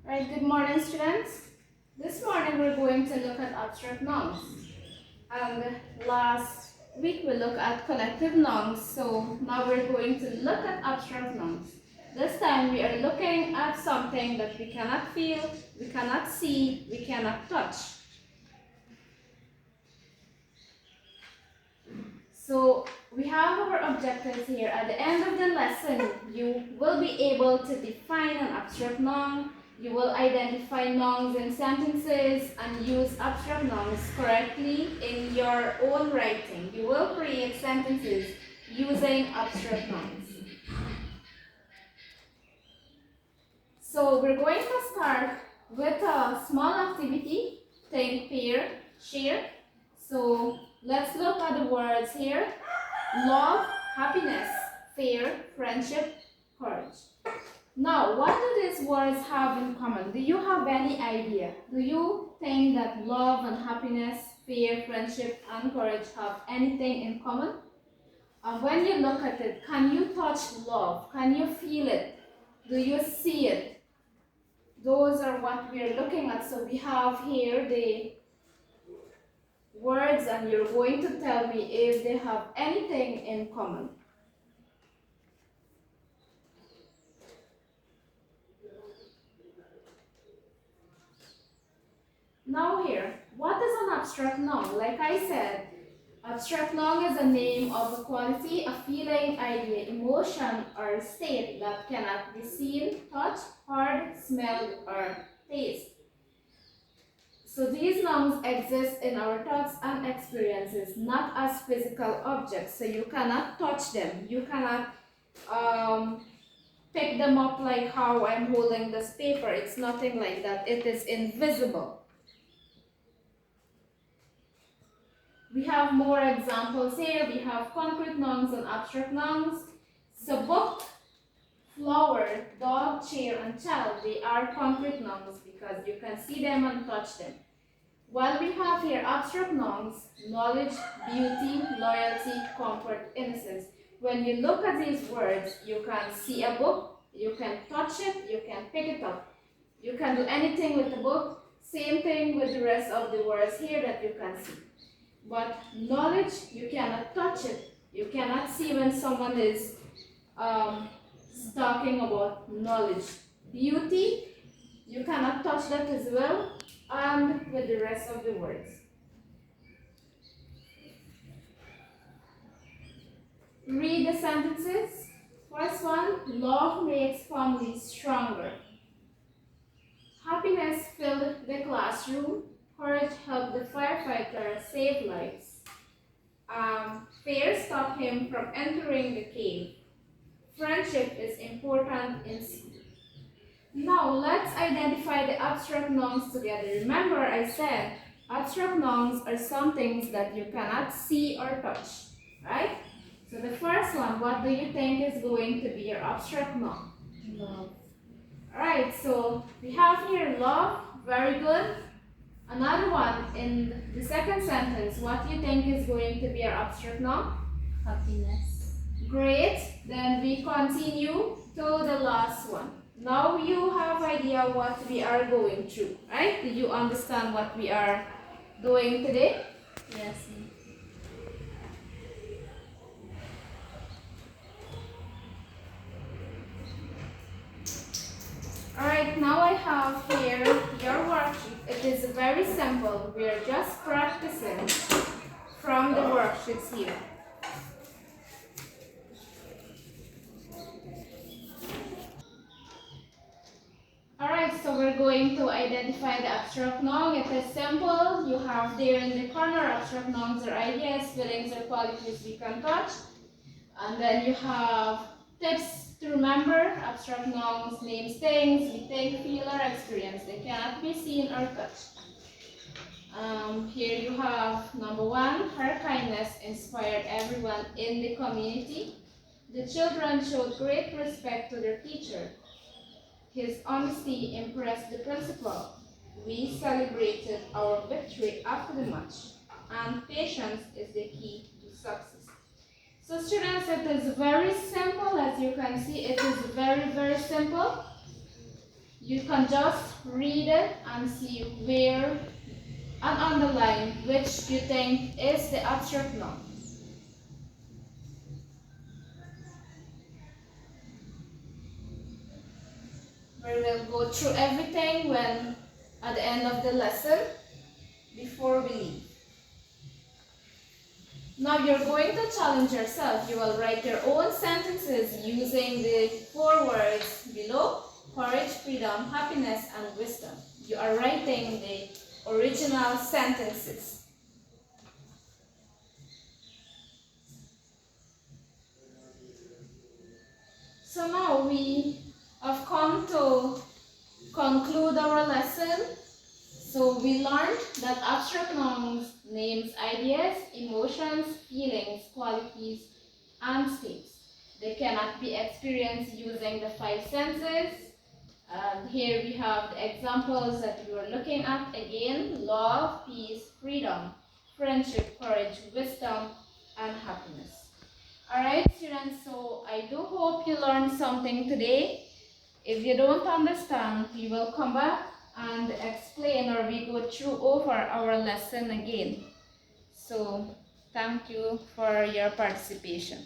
Right, good morning students. This morning we're going to look at abstract nouns. And last week we looked at collective nouns, so now we're going to look at abstract nouns. This time we are looking at something that we cannot feel, we cannot see, we cannot touch. So we have our objectives here. At the end of the lesson, you will be able to define an abstract noun. You will identify nouns in sentences and use abstract nouns correctly in your own writing. You will create sentences using abstract nouns. So we're going to start with a small activity. Think, pair, share. So let's look at the words here. Love, happiness, fear, friendship, courage. Now, what do these words have in common? Do you have any idea? Do you think that love and happiness, fear, friendship, and courage have anything in common? When you look at it, can you touch love? Can you feel it? Do you see it? Those are what we are looking at. So we have here the words and you're going to tell me if they have anything in common. Now here, what is an abstract noun? Like I said, abstract noun is a name of a quality, a feeling, idea, emotion, or state that cannot be seen, touched, heard, smelled, or tasted. So these nouns exist in our thoughts and experiences, not as physical objects. So you cannot touch them. You cannot pick them up like how I'm holding this paper. It's nothing like that. It is invisible. We have more examples here. We have concrete nouns and abstract nouns. So book, flower, dog, chair, and child, they are concrete nouns because you can see them and touch them. While we have here abstract nouns, knowledge, beauty, loyalty, comfort, innocence. When you look at these words, you can see a book, you can touch it, you can pick it up. You can do anything with the book. Same thing with the rest of the words here that you can see. But knowledge, you cannot touch it. You cannot see when someone is talking about knowledge. Beauty, you cannot touch that as well, and with the rest of the words. Read the sentences. First one, love makes families stronger. Happiness filled the classroom. Courage helped the firefighter save lives. Fear stopped him from entering the cave. Friendship is important in school. Now let's identify the abstract nouns together. Remember I said abstract nouns are some things that you cannot see or touch, right? So the first one, what do you think is going to be your abstract noun? Love. Alright, so we have here love, very good. Another one in the second sentence, what do you think is going to be our abstract noun? Happiness. Great, then we continue to the last one. Now you have idea what we are going through, right? Do you understand what we are doing today? Yes. Alright, now I have here your worksheet. It is very simple. We are just practicing from the worksheets here. Alright, so we're going to identify the abstract noun. It is simple. You have there in the corner abstract nouns or ideas, feelings or qualities we can touch. And then you have tips to remember. Abstract nouns names things we think, feel, or experience. They cannot be seen or touched. Here you have number one, her kindness inspired everyone in the community. The children showed great respect to their teacher. His honesty impressed the principal. We celebrated our victory after the match. And patience is the key to success. So students, it is very simple. As you can see, it is very, very simple. You can just read it and see where and underline which you think is the abstract noun. We will go through everything when at the end of the lesson before we leave. Now you're going to challenge yourself. You will write your own sentences using the 4 words below: courage, freedom, happiness, and wisdom. You are writing the original sentences. So now we have come to conclude our lesson. So we learned that abstract nouns names ideas, emotions, feelings, qualities, and states. They cannot be experienced using the 5 senses. And here we have the examples that we were looking at again: love, peace, freedom, friendship, courage, wisdom, and happiness. Alright students, so I do hope you learned something today. If you don't understand, we will come back and explain, or we go through over our lesson again. So thank you for your participation.